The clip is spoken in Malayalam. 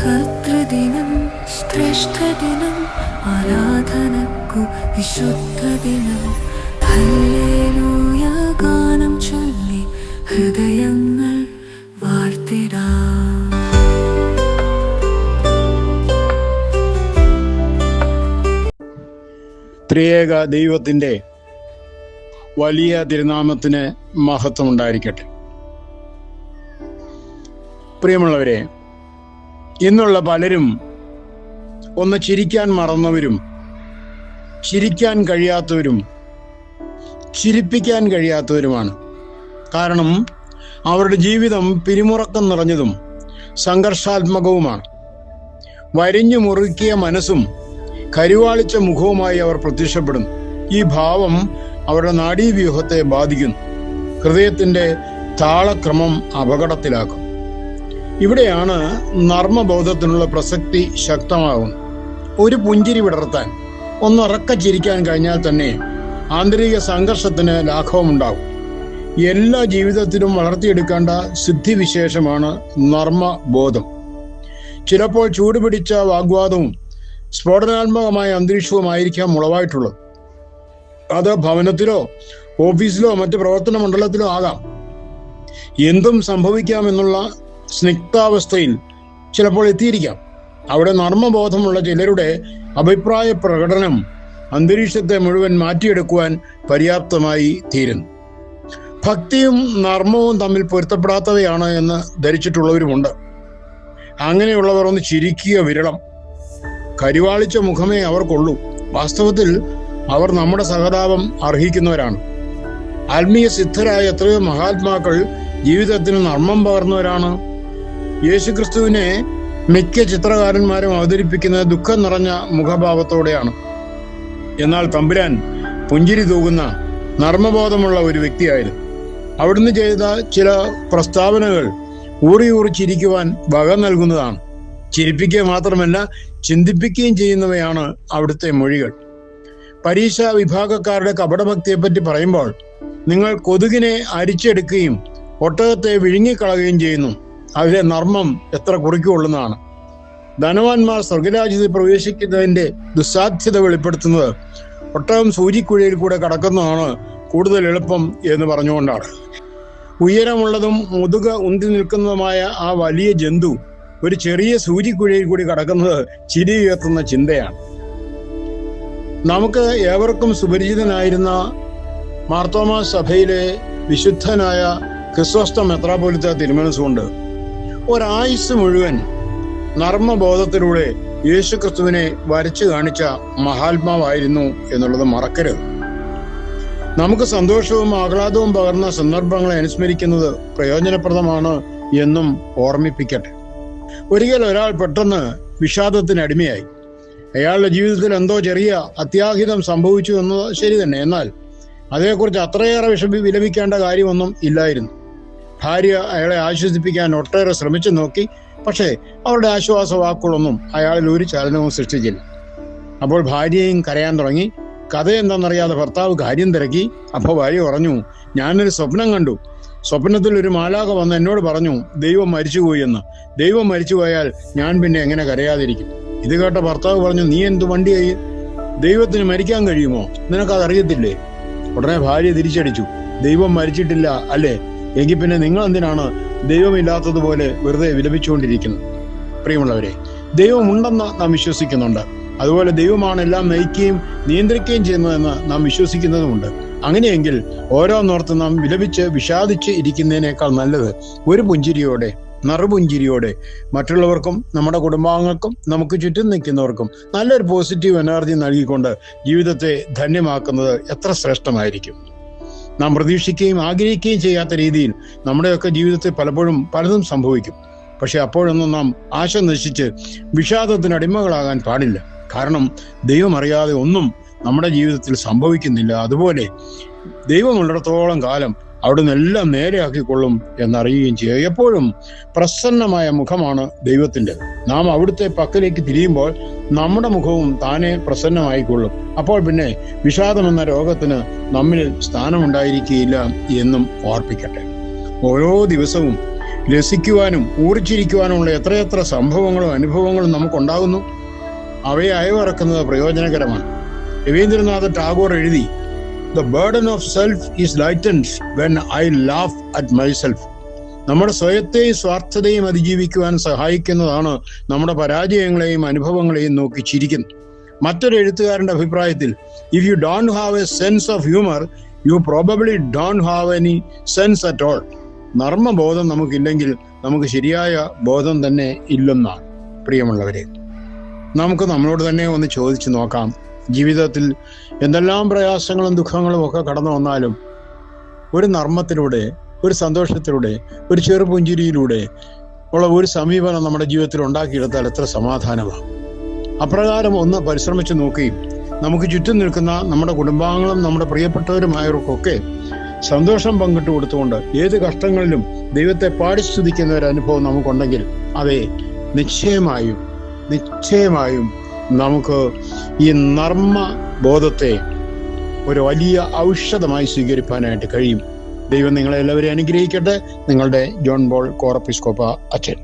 കർത്തൃദിനം, ശ്രേഷ്ഠദിനം, ആരാധനക്കു വിശുദ്ധദിനം. ഹല്ലേലൂയ ഗാനം ചൊല്ലി ഹൃദയങ്ങൾ വാഴ്ത്തിടാം. ത്രിയേക ദൈവത്തിൻ്റെ വലിയ തിരുനാമത്തിന് മഹത്വം ഉണ്ടായിരിക്കട്ടെ. പ്രിയമുള്ളവരെ, ഇന്നുള്ള പലരും ഒന്ന് ചിരിക്കാൻ മറന്നവരും ചിരിക്കാൻ കഴിയാത്തവരും ചിരിപ്പിക്കാൻ കഴിയാത്തവരുമാണ്. കാരണം അവരുടെ ജീവിതം പിരിമുറക്കം നിറഞ്ഞതും സംഘർഷാത്മകവുമാണ്. വരിഞ്ഞു മുറുക്കിയ മനസ്സും കരുവാളിച്ച മുഖവുമായി അവർ പ്രത്യക്ഷപ്പെടുന്നു. ഈ ഭാവം അവരുടെ നാഡീവ്യൂഹത്തെ ബാധിക്കുന്നു, ഹൃദയത്തിൻ്റെ താളക്രമം അപകടത്തിലാക്കും. ഇവിടെയാണ് നർമ്മബോധത്തിനുള്ള പ്രസക്തി ശക്തമാകുന്നത്. ഒരു പുഞ്ചിരി വിടർത്താൻ, ഒന്നുറക്ക ചിരിക്കാൻ കഴിഞ്ഞാൽ തന്നെ ആന്തരിക സംഘർഷത്തിന് ലാഘവമുണ്ടാകും. എല്ലാ ജീവിതത്തിലും വളർത്തിയെടുക്കേണ്ട സിദ്ധിവിശേഷമാണ് നർമ്മബോധം. ചിലപ്പോൾ ചൂടുപിടിച്ച വാഗ്വാദവും സ്ഫോടനാത്മകമായ അന്തരീക്ഷവുമായിരിക്കാം ഉളവായിട്ടുള്ളത്. അത് ഭവനത്തിലോ ഓഫീസിലോ മറ്റ് പ്രവർത്തന മണ്ഡലത്തിലോ ആകാം. എന്തും സംഭവിക്കാമെന്നുള്ള സ്നിഗ്ധാവസ്ഥയിൽ ചിലപ്പോൾ എത്തിയിരിക്കാം. അവിടെ നർമ്മബോധമുള്ള ചിലരുടെ അഭിപ്രായ പ്രകടനം അന്തരീക്ഷത്തെ മുഴുവൻ മാറ്റിയെടുക്കുവാൻ പര്യാപ്തമായി തീരുന്നു. ഭക്തിയും നർമ്മവും തമ്മിൽ പൊരുത്തപ്പെടാത്തവയാണ് എന്ന് ധരിച്ചിട്ടുള്ളവരുമുണ്ട്. അങ്ങനെയുള്ളവർ ഒന്ന് ചിരിക്കുക വിരളം. കരുവാളിച്ച മുഖമേ അവർക്കുള്ളൂ. വാസ്തവത്തിൽ അവർ നമ്മുടെ സഹതാപം അർഹിക്കുന്നവരാണ്. ആത്മീയ സിദ്ധരായ എത്രയോ മഹാത്മാക്കൾ ജീവിതത്തിന് നർമ്മം പകർന്നവരാണ്. യേശുക്രിസ്തുവിനെ മിക്ക ചിത്രകാരന്മാരും അവതരിപ്പിക്കുന്നത് ദുഃഖം നിറഞ്ഞ മുഖഭാവത്തോടെയാണ്. എന്നാൽ തമ്പുരാൻ പുഞ്ചിരി തൂകുന്ന നർമ്മബോധമുള്ള ഒരു വ്യക്തിയായിരുന്നു. അവിടുന്ന് ചെയ്ത ചില പ്രസ്താവനകൾ ഊറി ചിരിക്കുവാൻ വക നൽകുന്നതാണ്. ചിരിപ്പിക്കുക മാത്രമല്ല, ചിന്തിപ്പിക്കുകയും ചെയ്യുന്നവയാണ് അവിടുത്തെ മൊഴികൾ. പരീക്ഷാ വിഭാഗക്കാരുടെ കപടഭക്തിയെപ്പറ്റി പറയുമ്പോൾ, നിങ്ങൾ കൊതുകിനെ അരിച്ചെടുക്കുകയും ഒട്ടകത്തെ വിഴുങ്ങിക്കളയുകയും ചെയ്യുന്നു. അതിലെ നർമ്മം എത്ര കുറിക്കൊള്ളുന്നതാണ്. ധനവാന്മാർ സ്വർഗരാജ്യത്തിൽ പ്രവേശിക്കുന്നതിൻ്റെ ദുസ്സാധ്യത വെളിപ്പെടുത്തുന്നത് ഒട്ടകം സൂചിക്കുഴയിൽ കൂടെ കടക്കുന്നതാണ് കൂടുതൽ എളുപ്പം എന്ന് പറഞ്ഞുകൊണ്ടാണ്. ഉയരമുള്ളതും മുതുക ഉന്തി നിൽക്കുന്നതുമായ ആ വലിയ ജന്തു ഒരു ചെറിയ സൂചിക്കുഴയിൽ കൂടി കടക്കുന്നത് ചിരി ഉയർത്തുന്ന ചിന്തയാണ്. നമുക്ക് ഏവർക്കും സുപരിചിതനായിരുന്ന മാർത്തോമാ സഭയിലെ വിശുദ്ധനായ ക്രിസോസ്റ്റം മെത്രാപ്പോലീത്ത തിരുമനസ്സുകൊണ്ട് ഒരായുസ് മുഴുവൻ നർമ്മബോധത്തിലൂടെ യേശുക്രിസ്തുവിനെ വരച്ചു കാണിച്ച മഹാത്മാവായിരുന്നു എന്നുള്ളത് മറക്കരുത്. നമുക്ക് സന്തോഷവും ആഹ്ലാദവും പകർന്ന സന്ദർഭങ്ങളെ അനുസ്മരിക്കുന്നത് പ്രയോജനപ്രദമാണ് എന്നും ഓർമ്മിപ്പിക്കട്ടെ. ഒരിക്കൽ ഒരാൾ പെട്ടെന്ന് വിഷാദത്തിന് അടിമയായി. അയാളുടെ ജീവിതത്തിൽ എന്തോ ചെറിയ അത്യാഹിതം സംഭവിച്ചു എന്നത് ശരി തന്നെ. എന്നാൽ അതേക്കുറിച്ച് അത്രയേറെ വിലപിക്കേണ്ട കാര്യമൊന്നും ഇല്ലായിരുന്നു. ഭാര്യ അയാളെ ആശ്വസിപ്പിക്കാൻ ഒട്ടേറെ ശ്രമിച്ചു നോക്കി. പക്ഷേ അവരുടെ ആശ്വാസ വാക്കുകളൊന്നും അയാളിൽ ഒരു ചലനവും സൃഷ്ടിച്ചില്ല. അപ്പോൾ ഭാര്യയും കരയാൻ തുടങ്ങി. കഥ എന്താണെന്നറിയാതെ ഭർത്താവ് കാര്യം തിരക്കി. അപ്പോൾ ഭാര്യ പറഞ്ഞു, ഞാനൊരു സ്വപ്നം കണ്ടു. സ്വപ്നത്തിൽ ഒരു മാലാഖ വന്ന് എന്നോട് പറഞ്ഞു, ദൈവം മരിച്ചുപോയി എന്ന്. ദൈവം മരിച്ചുപോയാൽ ഞാൻ പിന്നെ എങ്ങനെ കരയാതിരിക്കും? ഇത് കേട്ട ഭർത്താവ് പറഞ്ഞു, നീ എന്ത് വണ്ടിയായി? ദൈവത്തിന് മരിക്കാൻ കഴിയുമോ? നിനക്കതറിയത്തില്ലേ? ഉടനെ ഭാര്യ തിരിച്ചടിച്ചു, ദൈവം മരിച്ചിട്ടില്ല അല്ലേ? എങ്കിൽ പിന്നെ നിങ്ങൾ എന്തിനാണ് ദൈവമില്ലാത്തതുപോലെ വെറുതെ വിലപിച്ചുകൊണ്ടിരിക്കുന്നത്? പ്രിയമുള്ളവരെ, ദൈവമുണ്ടെന്ന് നാം വിശ്വസിക്കുന്നുണ്ട്. അതുപോലെ ദൈവമാണ് എല്ലാം നയിക്കുകയും നിയന്ത്രിക്കുകയും ചെയ്യുന്നതെന്ന് നാം വിശ്വസിക്കുന്നതുമുണ്ട്. അങ്ങനെയെങ്കിൽ ഓരോന്നോർത്ത് നാം വിലപിച്ച് വിഷാദിച്ച് ഇരിക്കുന്നതിനേക്കാൾ നല്ലത് ഒരു പുഞ്ചിരിയോടെ, നറുപുഞ്ചിരിയോടെ മറ്റുള്ളവർക്കും നമ്മുടെ കുടുംബാംഗങ്ങൾക്കും നമുക്ക് ചുറ്റും നിൽക്കുന്നവർക്കും നല്ലൊരു പോസിറ്റീവ് എനർജി നൽകിക്കൊണ്ട് ജീവിതത്തെ ധന്യമാക്കുന്നത് എത്ര ശ്രേഷ്ഠമായിരിക്കും. നാം പ്രതീക്ഷിക്കുകയും ആഗ്രഹിക്കുകയും ചെയ്യാത്ത രീതിയിൽ നമ്മുടെയൊക്കെ ജീവിതത്തിൽ പലപ്പോഴും പലതും സംഭവിക്കും. പക്ഷെ അപ്പോഴൊന്നും നാം ആശ നശിച്ച് വിഷാദത്തിന് അടിമകളാകാൻ പാടില്ല. കാരണം ദൈവം അറിയാതെ ഒന്നും നമ്മുടെ ജീവിതത്തിൽ സംഭവിക്കുന്നില്ല. അതുപോലെ ദൈവമുള്ളിടത്തോളം കാലം അവിടുന്ന് എല്ലാം നേരെയാക്കിക്കൊള്ളും എന്നറിയുകയും ചെയ്യുക. എപ്പോഴും പ്രസന്നമായ മുഖമാണ് ദൈവത്തിൻ്റെത്. നാം അവിടുത്തെ പക്കലേക്ക് തിരിയുമ്പോൾ നമ്മുടെ മുഖവും താനെ പ്രസന്നമായിക്കൊള്ളും. അപ്പോൾ പിന്നെ വിഷാദം എന്ന രോഗത്തിന് നമ്മിൽ സ്ഥാനമുണ്ടായിരിക്കുകയില്ല എന്നും ഓർപ്പിക്കട്ടെ. ഓരോ ദിവസവും രസിക്കുവാനും ഊർജിരിക്കുവാനുമുള്ള എത്രയെത്ര സംഭവങ്ങളും അനുഭവങ്ങളും നമുക്കുണ്ടാകുന്നു. അവയെ അയവിറക്കുന്നത് പ്രയോജനകരമാണ്. രവീന്ദ്രനാഥ ടാഗോർ എഴുതി, "The burden of self is lightened when I laugh at myself." നമ്മുടെ സ്വയത്തെയും സ്വാർത്ഥതയും അതിജീവിക്കുവാൻ സഹായിക്കുന്നതാണ് നമ്മുടെ പരാജയങ്ങളെയും അനുഭവങ്ങളെയും നോക്കി ചിരിക്കുന്നത്. മറ്റൊരു എഴുത്തുകാരൻ്റെ അഭിപ്രായത്തിൽ, "If you don't have a sense of humor, you probably don't have any sense at all." നർമ്മബോധം നമുക്കില്ലെങ്കിൽ നമുക്ക് ശരിയായ ബോധം തന്നെ ഇല്ലെന്നാണ്. പ്രിയമുള്ളവരെ, നമുക്ക് നമ്മളോട് തന്നെ ഒന്ന് ചോദിച്ചു നോക്കാം. ജീവിതത്തിൽ എന്തെല്ലാം പ്രയാസങ്ങളും ദുഃഖങ്ങളും ഒക്കെ കടന്നു വന്നാലും ഒരു നർമ്മത്തിലൂടെ, ഒരു സന്തോഷത്തിലൂടെ, ഒരു ചെറുപുഞ്ചിരിയിലൂടെ ഉള്ള ഒരു സമീപനം നമ്മുടെ ജീവിതത്തിൽ ഉണ്ടാക്കിയെടുത്താൽ എത്ര സമാധാനമാണ്. അപ്രകാരം ഒന്ന് പരിശ്രമിച്ചു നോക്കുകയും നമുക്ക് ചുറ്റും നിൽക്കുന്ന നമ്മുടെ കുടുംബാംഗങ്ങളും നമ്മുടെ പ്രിയപ്പെട്ടവരുമായവർക്കൊക്കെ സന്തോഷം പങ്കിട്ട് കൊടുത്തുകൊണ്ട് ഏത് കഷ്ടങ്ങളിലും ദൈവത്തെ പാടി സ്തുതിക്കുന്ന ഒരു അനുഭവം നമുക്കുണ്ടെങ്കിൽ അതെ, നിശ്ചയമായും നമുക്ക് ഈ നർമ്മ ബോധത്തെ ഒരു വലിയ ഔഷധമായി സ്വീകരിക്കാനായിട്ട് കഴിയും. ദൈവം നിങ്ങളെല്ലാവരെയും അനുഗ്രഹിക്കട്ടെ. നിങ്ങളുടെ ജോൺ ബോൾ കോറപ്പിസ്കോപ്പ അച്ഛൻ.